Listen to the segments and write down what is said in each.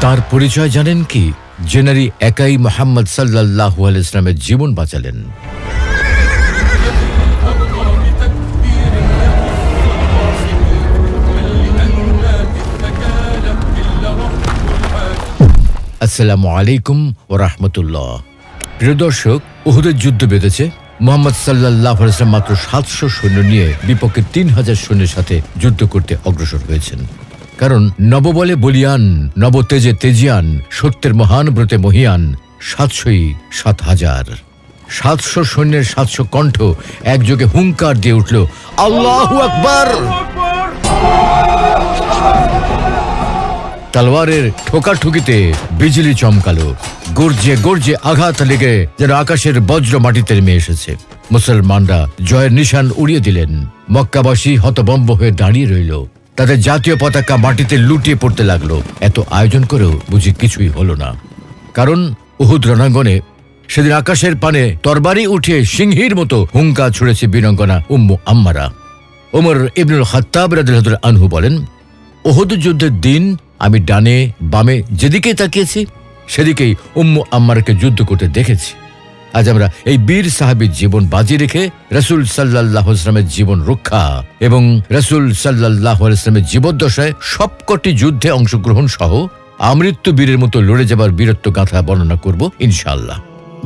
তার পরিচয় জানেন কি? যে নারী একাই মুহাম্মদ সাল্লাল্লাহু আলাইহি ওয়াসাল্লামের জীবন বাঁচালেন। আসসালামু আলাইকুম ওয়া রাহমাতুল্লাহ। প্রিয় দর্শক, উহুদের যুদ্ধ বেঁধেছে। মুহাম্মদ সাল্লাল্লাহু আলাইহি ওয়াসাল্লাম মাত্র 700 সৈন্য নিয়ে বিপক্ষে 3000 সৈন্যের সাথে যুদ্ধ করতে অগ্রসর হয়েছেন। কারণ নববলে বলিয়ান, নবতেজে তেজিয়ান, সত্যের মহান ব্রতে মহিয়ান, 700ই 7000। 700 সৈন্যের 700 কণ্ঠ একযোগে হুঙ্কার দিয়ে উঠল, আল্লাহু আকবার। তলোয়ারের ঠোকাঠুকিতে বিজলি চমকালো, গর্জে গর্জে আঘাত লেগে যেন আকাশের বজ্র মাটিতে নেমে এসেছে। মুসলমানরা জয়ের নিশান উড়িয়ে দিলেন। মক্কাবাসী হতভম্ব হয়ে দাঁড়িয়ে রইল। তাদের জাতীয় পতাকা মাটিতে লুটিয়ে পড়তে লাগলো। এত আয়োজন করেও বুঝি কিছুই হলো না। কারণ উহুদ রণাঙ্গনে সেদিন আকাশের পানে তরবারি উঠিয়ে সিংহীর মতো হুঙ্কার ছুড়েছে বীরাঙ্গনা উম্মু আম্মারা। ওমর ইবনুল খাত্তাব রাদিয়াল্লাহু আনহু বলেন, উহুদ যুদ্ধের দিন আমি ডানে বামে যেদিকে তাকিয়েছি সেদিকেই উম্মু আম্মারকে যুদ্ধ করতে দেখেছি। আজ আমরা এই বীর সাহাবীর জীবন বাজি রেখে রাসূল সাল্লাল্লাহু আলাইহি ওয়াসাল্লামের জীবন রক্ষা এবং রাসূল সাল্লাল্লাহু আলাইহি ওয়াসাল্লামের জীবদ্দশায় সবকটি যুদ্ধে অংশগ্রহণ সহ আমৃত্যু বীরের মতো লড়ে যাবার বীরত্ব গাথা বর্ণনা করব ইনশাআল্লাহ।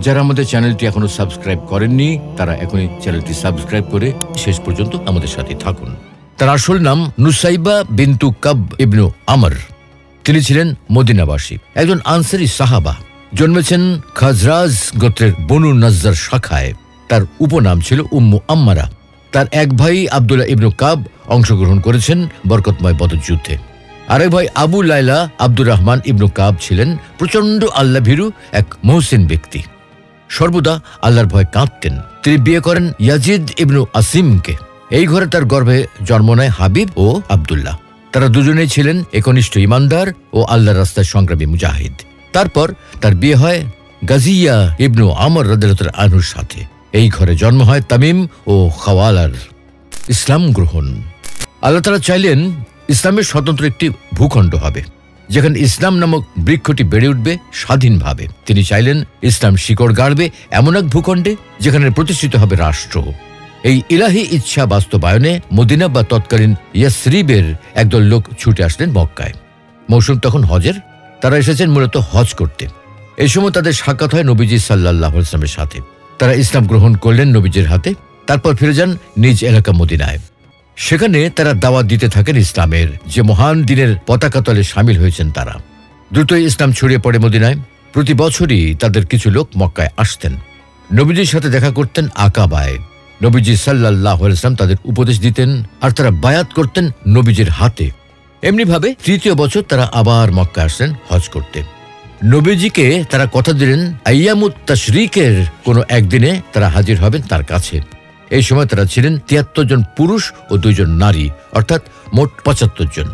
যারা আমাদের চ্যানেলটি এখনো সাবস্ক্রাইব করেননি তারা এখনই চ্যানেলটি সাবস্ক্রাইব করে শেষ পর্যন্ত আমাদের সাথে থাকুন। তার আসল নাম নুসাইবা বিনতু কাব ইবনু আমর। তিনি ছিলেন মদিনাবাসী, একজন আনসারী সাহাবা। জন্মেছেন খাজরাজ গোত্রের বনু নজ্জার শাখায়। তার উপনাম ছিল উম্মু আম্মারা। তার এক ভাই আব্দুল্লাহ ইবনু কাব অংশগ্রহণ করেছেন বরকতময় বদর যুদ্ধে। আরেক ভাই আবু লাইলা আব্দুর রহমান ইবনু কাব ছিলেন প্রচন্ড আল্লাহভীরু এক মুহসিন ব্যক্তি। সর্বদা আল্লাহর ভয় কাঁদতেন। তিনি বিয়ে করেন ইয়াজিদ ইবনু আসিমকে। এই ঘরে তার গর্ভে জন্ম নেয় হাবিব ও আব্দুল্লাহ। তারা দুজনেই ছিলেন একনিষ্ঠ ইমানদার ও আল্লাহর রাস্তায় সংগ্রামী মুজাহিদ। তারপর তার বিয়ে হয় গাজিয়া ইবনু আমর রাদিয়াল্লাহু আনহুর সাথে। এই ঘরে জন্ম হয় তামিম ও খাওয়ালার। ইসলাম গ্রহণ। আল্লাহ তাআলা চাইলেন ইসলামের স্বতন্ত্র একটি ভূখণ্ড হবে, যেখানে ইসলাম নামক বৃক্ষটি বেড়ে উঠবে স্বাধীনভাবে। তিনি চাইলেন ইসলাম শিকড় গাড়বে এমন এক ভূখণ্ডে যেখানে প্রতিষ্ঠিত হবে রাষ্ট্র। এই ইলাহি ইচ্ছা বাস্তবায়নে মদিনা বা তৎকালীন ইয়াসরিবের একদল লোক ছুটে আসলেন মক্কায়। মৌসুম তখন হজের। তারা এসেছেন মূলত হজ করতে। এই সময় তাদের সাক্ষাৎ হয় নবীজি সাল্লাল্লাহু আলাইহি ওয়াসাল্লামের সাথে। তারা ইসলাম গ্রহণ করলেন নবীজির হাতে। তারপর ফিরে যান নিজ এলাকা মদিনায়। সেখানে তারা দাওয়াত দিতে থাকেন ইসলামের, যে মহান দিনের পতাকা তলে সামিল হয়েছেন তারা। দ্রুতই ইসলাম ছড়িয়ে পড়ে মদিনায়। প্রতি বছরই তাদের কিছু লোক মক্কায় আসতেন, নবীজির সাথে দেখা করতেন আকাবায়। নবীজি সাল্লাল্লাহু আলাইহি ওয়াসাল্লাম তাদের উপদেশ দিতেন আর তারা বায়াত করতেন নবীজির হাতে। এমনিভাবে তৃতীয় বছর তারা আবার মক্কা আসলেন হজ করতে। নবীজিকে তারা কথা দিলেন আইয়ামুত তাশরিকের কোনো একদিনে তারা হাজির হবেন তার কাছে। এই সময় তারা ছিলেন 73 জন পুরুষ ও 2 জন নারী, অর্থাৎ মোট 75 জন।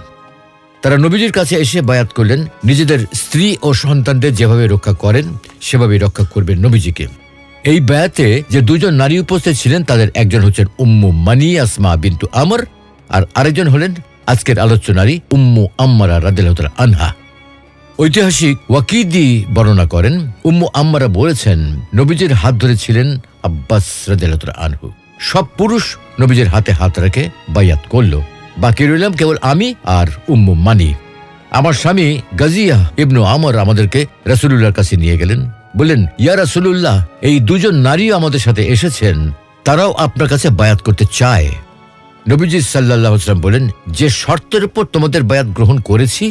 তারা নবীজির কাছে এসে বায়াত করলেন নিজেদের স্ত্রী ও সন্তানদের যেভাবে রক্ষা করেন সেভাবে রক্ষা করবেন নবীজিকে। এই বায়াতে যে 2 জন নারী উপস্থিত ছিলেন তাদের একজন হচ্ছেন উম্মু মানি আসমা বিনতু আমর, আর আরেকজন হলেন আজকের আলোচ্য নারী উম্মু আম্মারা রাদিয়াল্লাহু আনহা। ঐতিহাসিক ওয়াকিদি বর্ণনা করেন, উম্মু আম্মারা বলেছেন নবীজির হাত ধরে ছিলেন আব্বাস রাদিয়াল্লাহু আনহু। সব পুরুষ নবীজির হাতে হাত রেখে বায়াত করল। বাকি রইলাম কেবল আমি আর উম্মু মানি। আমার স্বামী গাজিয়া ইবনু আমর আমাদেরকে রাসূলুল্লাহর কাছে নিয়ে গেলেন। বললেন, ইয়া রাসূলুল্লাহ, এই 2 জন নারীও আমাদের সাথে এসেছেন, তারাও আপনার কাছে বায়াত করতে চায়। নবীজি সাল্লাল্লাহু আলাইহি ওয়াসাল্লাম বলেন, যে শর্তের উপর তোমাদের বায়াত গ্রহণ করেছি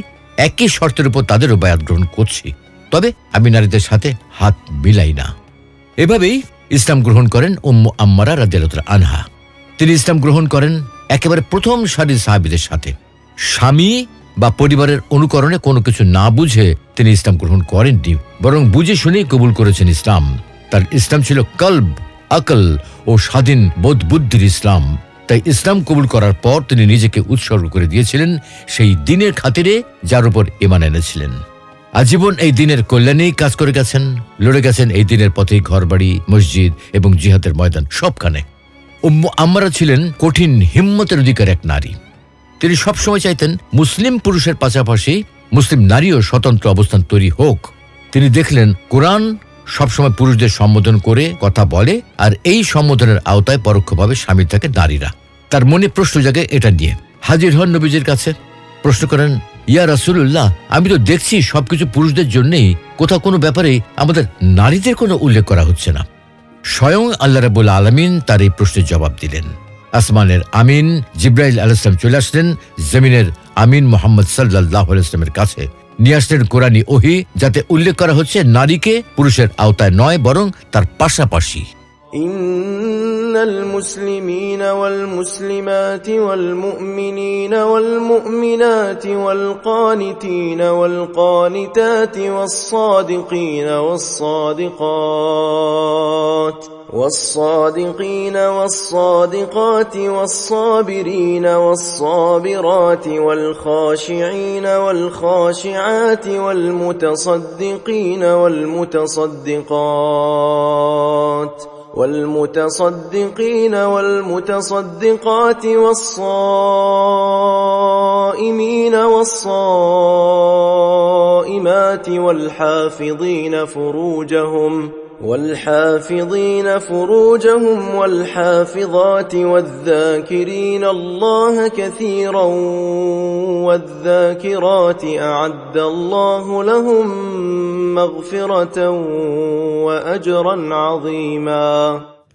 একই শর্তের উপর তাদেরও বায়াত গ্রহণ করছি, তবে আমি নারীদের সাথে হাত মিলাই না। এভাবেই ইসলাম গ্রহণ করেন উম্মু আম্মারা রাদিয়াল্লাহু আনহা। তিনি ইসলাম গ্রহণ করেন একেবারে প্রথম সারির সাহাবীদের সাথে। স্বামী বা পরিবারের অনুকরণে কোনো কিছু না বুঝে তিনি ইসলাম গ্রহণ করেননি, বরং বুঝে শুনেই কবুল করেছেন ইসলাম। তার ইসলাম ছিল কলব, আকল ও স্বাধীন বোধ বুদ্ধির ইসলাম। তাই ইসলাম কবুল করার পর তিনি নিজেকে উৎসর্গ করে দিয়েছিলেন সেই দ্বীনের খাতিরে যার উপর ঈমান এনেছিলেন। আজীবন এই দ্বীনের কল্যাণেই কাজ করে গেছেন, লড়ে গেছেন এই দ্বীনের পথেই ঘরবাড়ি, মসজিদ এবং জিহাদের ময়দান সবখানে। উম্মু আম্মারা ছিলেন কঠিন হিম্মতের অধিকার এক নারী। তিনি সবসময় চাইতেন মুসলিম পুরুষের পাশাপাশি মুসলিম নারীও স্বতন্ত্র অবস্থান তৈরি হোক। তিনি দেখলেন কোরআন সবসময় পুরুষদের সম্বোধন করে কথা বলে, আর এই সম্বোধনের আওতায় পরোক্ষভাবে সামিল থাকে নারীরা। তার মনে প্রশ্ন জাগে এটা নিয়ে। হাজির হন নবীজির কাছে, প্রশ্ন করেন, ইয়া রাসূলুল্লাহ, আমি তো দেখছি সবকিছু পুরুষদের জন্যই, কোথাও কোনো ব্যাপারে আমাদের নারীদের কোনো উল্লেখ করা হচ্ছে না। স্বয়ং আল্লাহ রাব্বুল আলামিন তার এই প্রশ্নের জবাব দিলেন। আসমানের আমিন জিবরাইল আলাইহিস সালাম চলে আসলেন জমিনের আমিন মুহাম্মদ সাল্লাল্লাহু আলাইহি ওয়াসাল্লামের কাছে, নিয়ে আসলেন কোরআনী ওহী, যাতে উল্লেখ করা হচ্ছে নারীকে পুরুষের আওতায় নয়, বরং তার পাশাপাশি। ইন্নাল মুসলিমিনা ওয়াল মুসলিমাতি ওয়াল মুমিনিনা ওয়াল মুমিনাতি ওয়াল কানিতিনা ওয়াল কানিতাতি ওয়াস সাদিকিনা ওয়াস সাদিকাত والصادقين والصادقات والصابرين والصابرات والخاشعين والخاشعات والمتصدقين والمتصدقين والمتصدقات والصائمين والصائمات والحافظين فروجهم والحافظات والذاكرين الله كثيرا والذاكرات أعد الله لهم مغفرة وأجرا عظيما।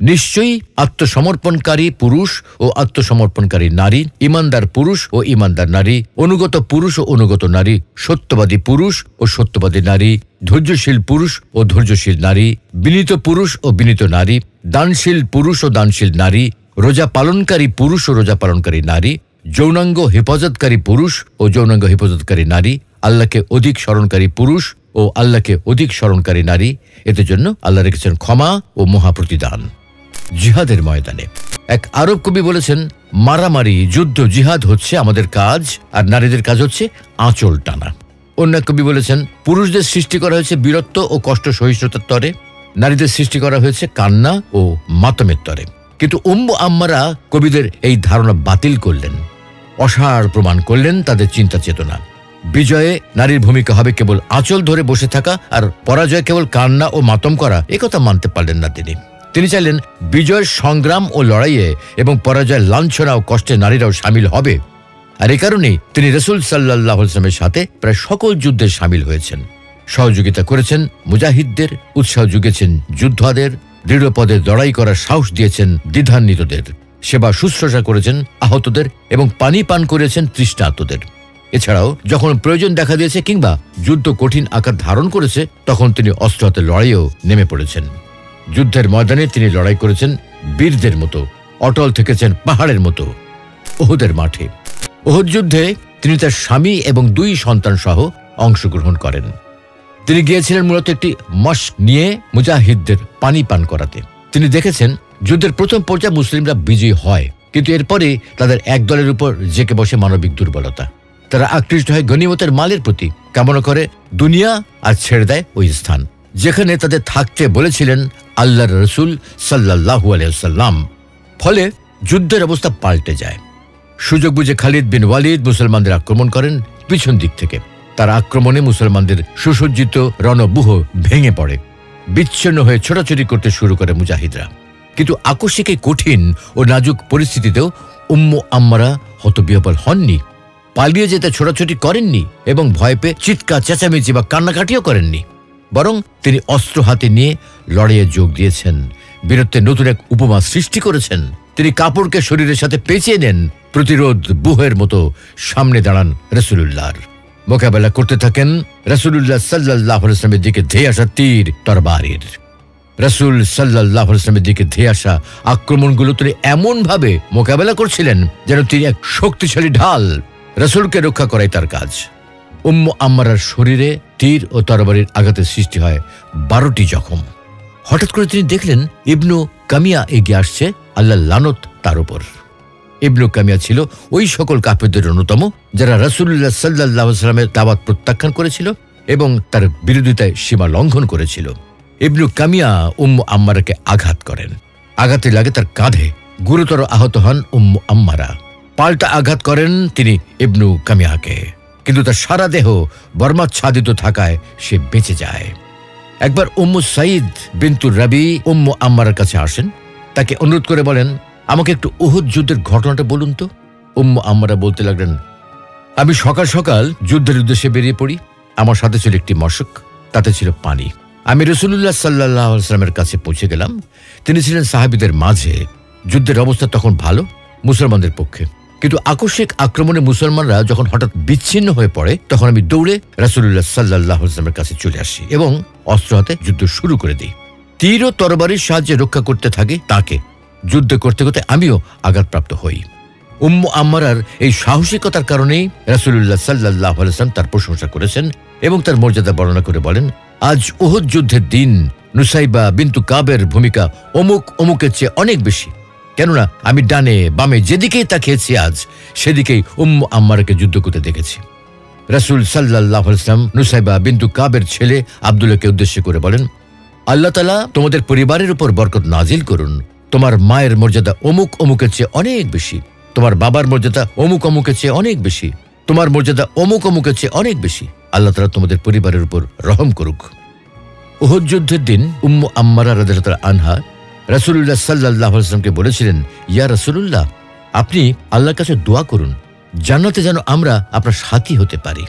নিশ্চয়ই আত্মসমর্পণকারী পুরুষ ও আত্মসমর্পণকারী নারী, ইমানদার পুরুষ ও ইমানদার নারী, অনুগত পুরুষ ও অনুগত নারী, সত্যবাদী পুরুষ ও সত্যবাদী নারী, ধৈর্যশীল পুরুষ ও ধৈর্যশীল নারী, বিনীত পুরুষ ও বিনীত নারী, দানশীল পুরুষ ও দানশীল নারী, রোজা পালনকারী পুরুষ ও রোজা পালনকারী নারী, যৌনাঙ্গ হেফাজতকারী পুরুষ ও যৌনাঙ্গ হেফাজতকারী নারী, আল্লাহকে অধিক স্মরণকারী পুরুষ ও আল্লাহকে অধিক স্মরণকারী নারী, এদের জন্য আল্লাহ রেখেছেন ক্ষমা ও মহাপ্রতিদান। জিহাদের ময়দানে এক আরব কবি বলেছেন, মারামারি, যুদ্ধ, জিহাদ হচ্ছে আমাদের কাজ, আর নারীদের কাজ হচ্ছে আঁচল টানা। অন্য কবি বলেছেন, পুরুষদের সৃষ্টি করা হয়েছে বীরত্ব ও কষ্ট সহিষ্ণুতার তরে, নারীদের সৃষ্টি করা হয়েছে কান্না ও মাতমের তরে। কিন্তু উম্মু আম্মারা কবিদের এই ধারণা বাতিল করলেন, অসাড় প্রমাণ করলেন তাদের চিন্তা চেতনা। বিজয়ে নারীর ভূমিকা হবে কেবল আঁচল ধরে বসে থাকা, আর পরাজয় কেবল কান্না ও মাতম করা, একথা মানতে পারলেন না তিনি চাইলেন বিজয়ের সংগ্রাম ও লড়াইয়ে এবং পরাজয়ের লাঞ্ছনা ও কষ্টে নারীরাও সামিল হবে। আর এই কারণেই তিনি রাসূল সাল্লাল্লাহু আলাইহি ওয়াসাল্লামের সাথে প্রায় সকল যুদ্ধে সামিল হয়েছেন, সহযোগিতা করেছেন মুজাহিদদের, উৎসাহ যুগিয়েছেন যোদ্ধাদের, দৃঢ়পদে লড়াই করার সাহস দিয়েছেন দ্বিধান্বিতদের, সেবা শুশ্রূষা করেছেন আহতদের এবং পানি পান করেছেন তৃষ্ণার্তদের। এছাড়াও যখন প্রয়োজন দেখা দিয়েছে কিংবা যুদ্ধ কঠিন আকার ধারণ করেছে, তখন তিনি অস্ত্র হাতে লড়াইয়েও নেমে পড়েছেন। যুদ্ধের ময়দানে তিনি লড়াই করেছেন বীরদের মতো, অটল থেকেছেন পাহাড়ের মতো। উহুদের মাঠে, উহুদ যুদ্ধে তিনি তার স্বামী এবং 2 সন্তান সহ অংশগ্রহণ করেন। তিনি গিয়েছিলেন মূলত একটি মশক নিয়ে মুজাহিদদের পানি পান করাতে। তিনি দেখেছেন যুদ্ধের প্রথম পর্যায়ে মুসলিমরা বিজয়ী হয়, কিন্তু এরপরে তাদের এক দলের উপর জেঁকে বসে মানবিক দুর্বলতা। তারা আকৃষ্ট হয় গনিমতের মালের প্রতি, কামনা করে দুনিয়া আর ছেড়ে দেয় ওই স্থান যেখানে তাদের থাকতে বলেছিলেন আল্লাহর রাসূল সাল্লাল্লাহু আলাইহি ওয়াসাল্লাম। ফলে যুদ্ধের অবস্থা পাল্টে যায়। সুযোগ বুঝে খালিদ বিন ওয়ালিদ মুসলমানদের আক্রমণ করেন পিছন দিক থেকে। তার আক্রমণে মুসলমানদের সুসজ্জিত রণব্যূহ ভেঙে পড়ে, বিচ্ছিন্ন হয়ে ছোটাছুটি করতে শুরু করে মুজাহিদরা। কিন্তু আকস্মিক এই কঠিন ও নাজুক পরিস্থিতিতেও উম্মু আম্মারা হতবিহ্বল হননি, পালিয়ে যেতে ছোটাছুটি করেননি এবং ভয় পেয়ে চিৎকার চেঁচামেচি বা কান্নাকাটিও করেননি, বরং তিনি অস্ত্র হাতে নিয়ে লড়াইয়ে যোগ দিয়েছেন, বীরত্বের নতুন এক উপমা সৃষ্টি করেছেন। তিনি কাপড়কে শরীরের সাথে পেঁচিয়ে নেন, প্রতিরোধ বুহের মতো সামনে দাঁড়ান রাসূলুল্লাহর, মোকাবেলা করতে থাকেন রাসূলুল্লাহ সাল্লাল্লাহু আলাইহি ওয়াসাল্লামের দিকে ধেয়ে আসা তীর তরবারির। রাসূল সাল্লাল্লাহু আলাইহি ওয়াসাল্লামের দিকে ধেয়ে আসা আক্রমণগুলো তিনি এমন ভাবে মোকাবেলা করছিলেন যেন তিনি এক শক্তিশালী ঢাল। রাসূলকে রক্ষা করাই তার কাজ। উম্মু আম্মারার শরীরে তীর ও তরবারির আঘাতের সৃষ্টি হয় 12টি জখম। হঠাৎ করে তিনি দেখলেন ইবনু কামিয়া এগিয়ে আসছে, আল্লাহ লানত তার উপর। ইবনু কামিয়া ছিল ওই সকল কাফেরদের অন্যতম যারা রাসূলুল্লাহ সাল্লাল্লাহু আলাইহি ওয়াসাল্লামের দাওয়াত প্রত্যাখ্যান করেছিল এবং তার বিরোধিতায় সীমা লঙ্ঘন করেছিল। ইবনু কামিয়া উম্মু আম্মারাকে আঘাত করেন, আঘাতে লাগে তার কাঁধে, গুরুতর আহত হন উম্মু আম্মারা। পাল্টা আঘাত করেন তিনি ইবনু কামিয়াকে, কিন্তু তার সারা দেহ বর্মাচ্ছাদিত থাকায় সে বেঁচে যায়। একবার উম্মু সাইদ বিনতুর রাবি উম্মু আম্মারার কাছে আসেন, তাকে অনুরোধ করে বলেন, আমাকে একটু উহুদ যুদ্ধের ঘটনাটা বলুন তো। উম্মু আম্মারা বলতে লাগলেন, আমি সকাল সকাল যুদ্ধের উদ্দেশ্যে বেরিয়ে পড়ি। আমার সাথে ছিল একটি মশক, তাতে ছিল পানি। আমি রাসূলুল্লাহ সাল্লাল্লাহু আলাইহি ওয়াসাল্লামের কাছে পৌঁছে গেলাম। তিনি ছিলেন সাহাবীদের মাঝে। যুদ্ধের অবস্থা তখন ভালো মুসলমানদের পক্ষে, কিন্তু আকস্মিক আক্রমণে মুসলমানরা যখন হঠাৎ বিচ্ছিন্ন হয়ে পড়ে, তখন আমি দৌড়ে রাসূলুল্লাহ সাল্লাল্লাহু আলাইহি ওয়াসাল্লামের কাছে চলে আসি এবং অস্ত্র হাতে যুদ্ধ শুরু করে দিই। তীর ও তরবারির সাহায্যে রক্ষা করতে থাকি তাকে। যুদ্ধ করতে করতে আমিও আঘাতপ্রাপ্ত হই। উম্মু আম্মারার এই সাহসিকতার কারণেই রাসূলুল্লাহ সাল্লাল্লাহু আলাইহি ওয়াসাল্লাম তার প্রশংসা করেছেন এবং তার মর্যাদা বর্ণনা করে বলেন, আজ উহুদ যুদ্ধের দিন নুসাইবা বিনতু কাবের ভূমিকা অমুক অমুকের চেয়ে অনেক বেশি। কেননা আমি ডানে বামে যেদিকেই তাকিয়েছি আজ সেদিকেই উম্মু আম্মারাকে যুদ্ধ করতে দেখেছি। রাসূল সাল্লাল্লাহু আলাইহি ওয়াসাল্লাম নুসাইবা বিনতু কাবের ছেলে আব্দুল্লাহকে উদ্দেশ্য করে বলেন, আল্লাহ তাআলা তোমাদের পরিবারের উপর বরকত নাজিল করুন। তোমার মায়ের মর্যাদা অমুক অমুকের চেয়ে অনেক বেশি, তোমার বাবার মর্যাদা অমুক অমুকের চেয়ে অনেক বেশি, তোমার মর্যাদা অমুক অমুকের চেয়ে অনেক বেশি। আল্লাহ তাআলা তোমাদের পরিবারের উপর রহম করুক। উহুদ যুদ্ধের দিন উম্মু আম্মারা রাদিয়াল্লাহু আনহা রাসূলুল্লাহ সাল্লাল্লাহু আলাইহি ওয়াসাল্লামকে বলেছিলেন, ইয়া রাসূলুল্লাহ, আপনি আল্লাহর কাছে দোয়া করুন জান্নাতে যেন আমরা আপনার সাথী হতে পারি।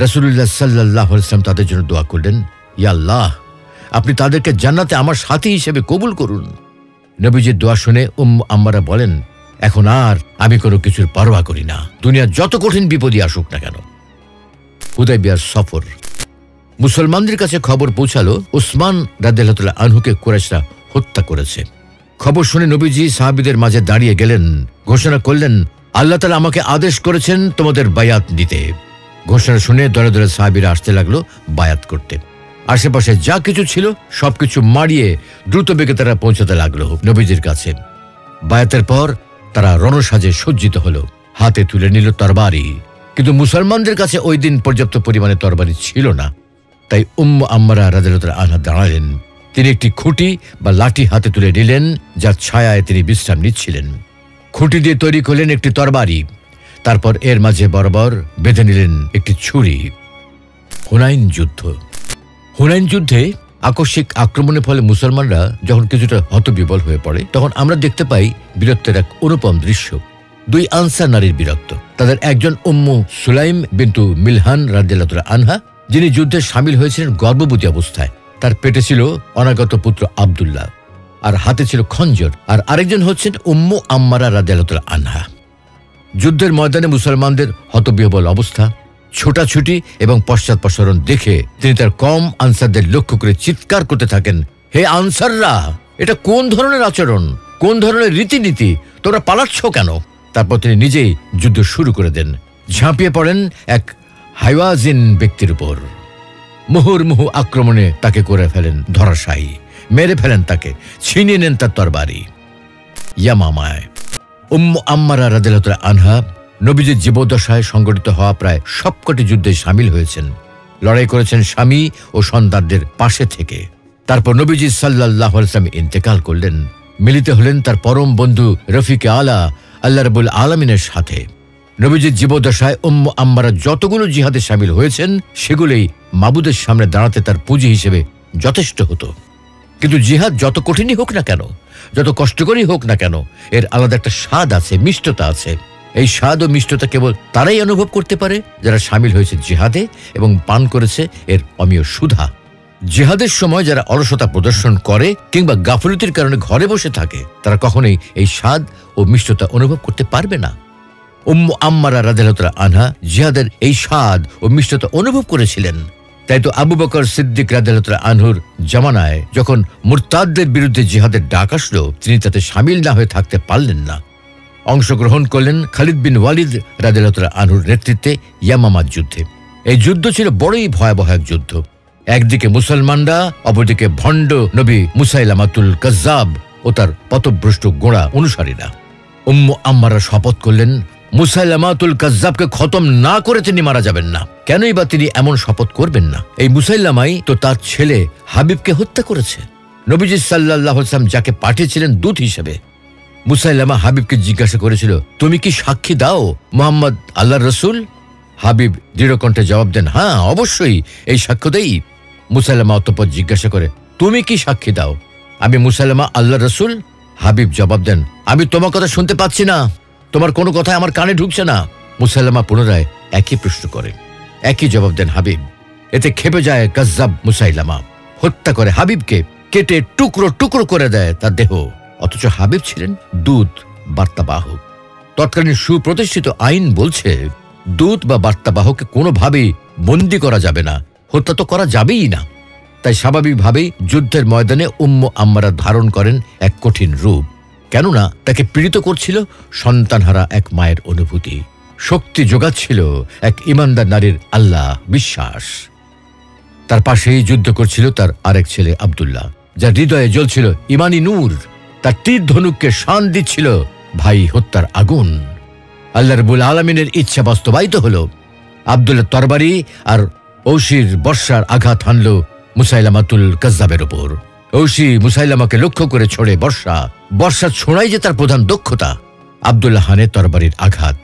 রাসূলুল্লাহ সাল্লাল্লাহু আলাইহি ওয়াসাল্লাম তাদের জন্য দোয়া করলেন, ইয়া আল্লাহ, আপনি তাদেরকে জান্নাতে আমার সাথী হিসেবে কবুল করুন। নবীজির দোয়া শুনে উম্মু আম্মারা বলেন, এখন আর আমি কোনো কিছুর পরোয়া করি না, দুনিয়ার যত কঠিন বিপদই আসুক না কেন। হুদায়বিয়ার সফর। মুসলমানদের কাছে খবর পৌঁছালো উসমান রাদিয়াল্লাহু আনহুকে কুরাইশরা হত্যা করেছে। খবর শুনে নবীজি সাহাবীদের মাঝে দাঁড়িয়ে গেলেন, ঘোষণা করলেন, আল্লাহ তাআলা আমাকে আদেশ করেছেন তোমাদের বায়াত নিতে। ঘোষণা শুনে দলে দলে সাহাবীরা আসতে লাগলো বায়াত করতে। আশেপাশে যা কিছু ছিল সবকিছু মারিয়ে দ্রুত বেগে তারা পৌঁছাতে লাগলো নবীজির কাছে। বায়াতের পর তারা রণসাজে সজ্জিত হলো, হাতে তুলে নিল তরবারি। কিন্তু মুসলমানদের কাছে ওই দিন পর্যাপ্ত পরিমাণে তরবারি ছিল না। তাই উম্মু আম্মারা রাদিয়াল্লাহু আনহা দাঁড়ালেন। তিনি একটি খুঁটি বা লাঠি হাতে তুলে নিলেন, যার ছায়ায় তিনি বিশ্রাম নিচ্ছিলেন। খুঁটি দিয়ে তৈরি করলেন একটি তরবারি, তারপর এর মাঝে বরাবর বেঁধে নিলেন একটি ছুরি। হুনাইন যুদ্ধ। হুনাইন যুদ্ধে আকস্মিক আক্রমণের ফলে মুসলমানরা যখন কিছুটা হতবিবল হয়ে পড়ে, তখন আমরা দেখতে পাই বীরত্বের এক অনুপম দৃশ্য। দুই আনসার নারীর বীরত্ব। তাদের একজন উম্মু সুলাইম বিনতু মিলহান রাদিয়াল্লাহু আনহা, যিনি যুদ্ধে সামিল হয়েছিলেন গর্ভবতী অবস্থায়। তার পেটে ছিল অনাগত পুত্র আব্দুল্লাহ, আর হাতে ছিল খঞ্জর। আর আরেকজন হচ্ছেন উম্মু আম্মারা রাদিয়াল্লাহু আনহা। যুদ্ধের ময়দানে মুসলমানদের হতবিহ্বল অবস্থা, ছোটাছুটি এবং পশ্চাৎপসরণ দেখে তিনি তার কম আনসারদের লক্ষ্য করে চিৎকার করতে থাকেন, হে আনসাররা, এটা কোন ধরনের আচরণ, কোন ধরনের রীতিনীতি, তোমরা পালাচ্ছ কেন? তারপর তিনি নিজেই যুদ্ধ শুরু করে দেন। ঝাঁপিয়ে পড়েন এক হাইওয়াজিন ব্যক্তির উপর। মুহুর্মুহু আক্রমণে তাকে করে ফেলেন ধরাশায়ী, মেরে ফেলেন তাকে, ছিনিয়ে নেন তার তরবারি। ইয়ামামায় উম্মু আম্মারা রাদিয়াল্লাহু আনহা নবীজির জীবদ্দশায় সংগঠিত হওয়া প্রায় সবকটি যুদ্ধে সামিল হয়েছেন। লড়াই করেছেন স্বামী ও সন্তানদের পাশে থেকে। তারপর নবীজি সাল্লাল্লাহু আলাইহি ওয়াসাল্লাম ইন্তেকাল করলেন। মিলিত হলেন তার পরম বন্ধু রফিকে আলা আল্লাহ রাব্বুল আলামিনের সাথে। নবীজির জীবদ্দশায় উম্মু আম্মারা যতগুলো জিহাদে সামিল হয়েছেন সেগুলোই মাবুদের সামনে দাঁড়াতে তার পুঁজি হিসেবে যথেষ্ট হতো। কিন্তু জিহাদ যত কঠিনই হোক না কেন, যত কষ্টকরই হোক না কেন, এর আলাদা একটা স্বাদ আছে, মিষ্টতা আছে। এই স্বাদ ও মিষ্টতা কেবল তারাই অনুভব করতে পারে যারা সামিল হয়েছে জিহাদে এবং পান করেছে এর অমীয় সুধা। জিহাদের সময় যারা অলসতা প্রদর্শন করে কিংবা গাফলতির কারণে ঘরে বসে থাকে, তারা কখনোই এই স্বাদ ও মিষ্টতা অনুভব করতে পারবে না। উম্মু আম্মারা রাদিয়াল্লাহু আনহা জিহাদের এই স্বাদ ও মিষ্টতা অনুভব করেছিলেন। তাই তো আবু বকর সিদ্দিক রাদিয়াল্লাহু আনহুর জামানায় যখন মুরতাদদের বিরুদ্ধে জিহাদের ডাক আসলো, তিনি তাতে সামিল না হয়ে থাকতে পারলেন না। অংশগ্রহণ করলেন খালিদ বিন ওয়ালিদ রাদিয়াল্লাহু আনহুর নেতৃত্বে ইয়ামামার যুদ্ধে। এই যুদ্ধ ছিল বড়ই ভয়াবহ এক যুদ্ধ। একদিকে মুসলমানরা, অপরদিকে ভণ্ড নবী মুসাইলামাতুল কাজ্জাব ও তার পথভ্রষ্ট গোঁড়া অনুসারীরা। উম্মু আম্মারা শপথ করলেন, মুসাইলামাতুল কাজ্জাবকে খতম না করে তিনি মারা যাবেন না। কেনই বা তিনি এমন শপথ করবেন না? এই মুসাইলামাই তো তার ছেলে হাবিবকে হত্যা করেছে। নবীজি সাল্লাল্লাহু আলাইহি ওয়াসাল্লাম যাকে পাঠিয়েছিলেন দূত হিসেবে। মুসাইলামা হাবিবকে জিজ্ঞাসা করেছিল, তুমি কি সাক্ষী দাও মুহাম্মদ আল্লাহর রসুল? হাবিব দৃঢ়কণ্ঠে জবাব দেন, হ্যাঁ অবশ্যই, এই সাক্ষ্য দেই। মুসাইলামা অতঃপর জিজ্ঞাসা করে, তুমি কি সাক্ষী দাও আমি মুসাইলামা আল্লাহ রসুল? হাবিব জবাব দেন, আমি তোমার কথা শুনতে পাচ্ছি না, তোমার কোনো কথা আমার কানে ঢুকছে না। মুসাইলামা পুনরায় একই প্রশ্ন করে, একই জবাব দেন হাবিব। এতে ক্ষেপে যায় কাজ্জাব মুসাইলামা, হত্যা করে হাবিবকে, কেটে টুকরো টুকরো করে দেয় তার দেহ। অথচ হাবিব ছিলেন দূত বার্তাবাহক। তৎকালীন সুপ্রতিষ্ঠিত আইন বলছে দূত বা বার্তাবাহককে কোনোভাবেই বন্দী করা যাবে না, হত্যা তো করা যাবেই না। তাই স্বাভাবিকভাবেই যুদ্ধের ময়দানে উম্মু আম্মারা ধারণ করেন এক কঠিন রূপ, কেননা তাকে পীড়িত করছিল সন্তানহারা এক মায়ের অনুভূতি, শক্তি যোগাচ্ছিল এক ইমানদার নারীর আল্লাহ বিশ্বাস। তার পাশেই যুদ্ধ করছিল তার আরেক ছেলে আব্দুল্লাহ, যার হৃদয়ে জ্বলছিল ইমানি নূর। তার তীর ধনুককে শান দিচ্ছিল ভাই হত্যার আগুন। আল্লাহ রাব্বুল আলামিনের ইচ্ছা বাস্তবায়িত হলো। আব্দুল্লাহ তরবারি আর ঔশির বর্ষার আঘাত হানল মুসাইলামাতুল কাজ্জাবের ওপর। ঔশি মুসাইলামাকে লক্ষ্য করে ছোড়ে বর্ষা ছোড়াই যে তার প্রধান দক্ষতা। আব্দুল্লাহ হানে তরবারির আঘাত।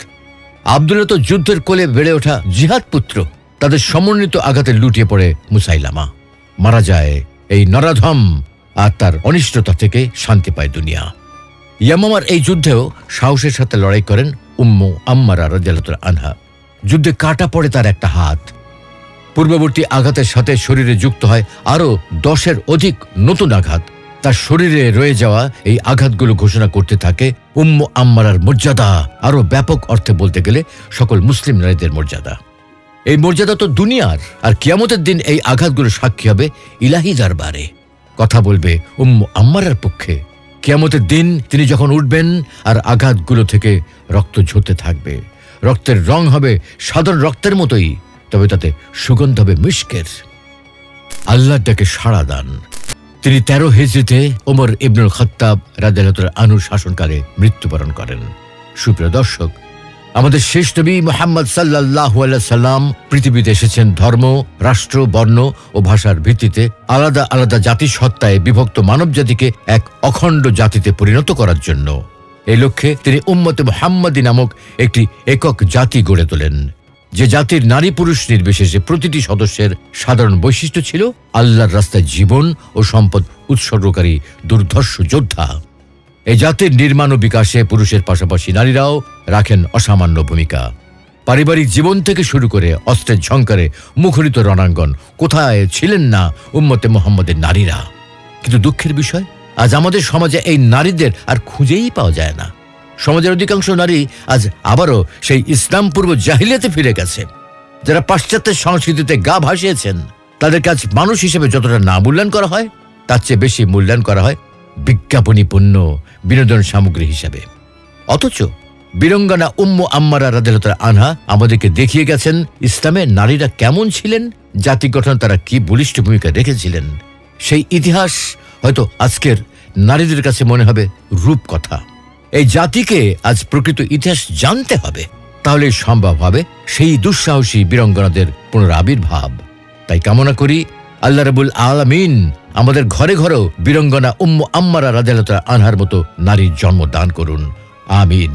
আব্দুল্লাহ তো যুদ্ধের কোলে বেড়ে ওঠা জিহাদ পুত্র, তাদের সমন্বিত আঘাতে লুটিয়ে পড়ে মুসাইলামা, মারা যায়। এই নরাধম আর তার অনিষ্টতা থেকে শান্তি পায় দুনিয়া। ইয়ামামার এই যুদ্ধেও সাহসের সাথে লড়াই করেন উম্মু আম্মারা রাদিয়াল্লাহু আনহা। যুদ্ধে কাটা পড়ে তার একটা হাত। পূর্ববর্তী আঘাতের সাথে শরীরে যুক্ত হয় আরও 10-এর অধিক নতুন আঘাত। তার শরীরে রয়ে যাওয়া এই আঘাতগুলো ঘোষণা করতে থাকে উম্মু আম্মারার মর্যাদা, আরও ব্যাপক অর্থে বলতে গেলে সকল মুসলিম নারীদের মর্যাদা। এই মর্যাদা তো দুনিয়ার, আর কিয়ামতের দিন এই আঘাতগুলো সাক্ষী হবে ইলাহি দরবারে, কথা বলবে উম্মু আম্মারার পক্ষে। কিয়ামতের দিন তিনি যখন উঠবেন আর আঘাতগুলো থেকে রক্ত ঝরতে থাকবে, রক্তের রং হবে সাধারণ রক্তের মতোই, তবে তাতে সুগন্ধ হবে মিশকের। আল্লাহর ডাকে সাড়া দান। তিনি 13 হিজরিতে ওমর ইবনুল খাত্তাব রাদিয়াল্লাহু আনহুর শাসনকালে মৃত্যুবরণ করেন। সুপ্রিয় দর্শক, আমাদের শেষ নবী মুহাম্মদ সাল্লাল্লাহু আলাইহি সাল্লাম পৃথিবীতে এসেছেন ধর্ম, রাষ্ট্র, বর্ণ ও ভাষার ভিত্তিতে আলাদা আলাদা জাতিসত্তায় বিভক্ত মানবজাতিকে এক অখণ্ড জাতিতে পরিণত করার জন্য। এই লক্ষ্যে তিনি উম্মতে মুহাম্মাদি নামক একটি একক জাতি গড়ে তোলেন, যে জাতির নারী পুরুষ নির্বিশেষে প্রতিটি সদস্যের সাধারণ বৈশিষ্ট্য ছিল আল্লাহর রাস্তায় জীবন ও সম্পদ উৎসর্গকারী দুর্ধর্ষ যোদ্ধা। এই জাতির নির্মাণ ও বিকাশে পুরুষের পাশাপাশি নারীরাও রাখেন অসামান্য ভূমিকা। পারিবারিক জীবন থেকে শুরু করে অস্ত্রের ঝংকারে মুখরিত রণাঙ্গন, কোথায় ছিলেন না উম্মতে মুহাম্মদের নারীরা? কিন্তু দুঃখের বিষয়, আজ আমাদের সমাজে এই নারীদের আর খুঁজেই পাওয়া যায় না। সমাজের অধিকাংশ নারী আজ আবারও সেই ইসলাম পূর্ব জাহিলিয়াতে ফিরে গেছে। যারা পাশ্চাত্যের সংস্কৃতিতে গা ভাসিয়েছেন, তাদের কাজ মানুষ হিসেবে যতটা না মূল্যায়ন করা হয়, তার চেয়ে বেশি মূল্যায়ন করা হয় বিজ্ঞাপনী পণ্য, বিনোদন সামগ্রী হিসাবে। অথচ বীরঙ্গনা উম্মু আম্মারা রাদিয়াল্লাহু আনহা আমাদেরকে দেখিয়ে গেছেন ইসলামে নারীরা কেমন ছিলেন, জাতি গঠন তারা কি বলিষ্ঠ ভূমিকা রেখেছিলেন। সেই ইতিহাস হয়তো আজকের নারীদের কাছে মনে হবে রূপকথা। এই জাতিকে আজ প্রকৃত ইতিহাস জানতে হবে, তাহলে সম্ভব হবে সেই দুঃসাহসী বীরঙ্গনাদের পুনরাবির্ভাব। তাই কামনা করি আল্লাহ রাব্বুল আলামিন আমাদের ঘরে ঘরেও বীরঙ্গনা উম্মু আম্মারা রাদিয়াল্লাহু আনহার মতো নারীর জন্ম দান করুন। আমিন।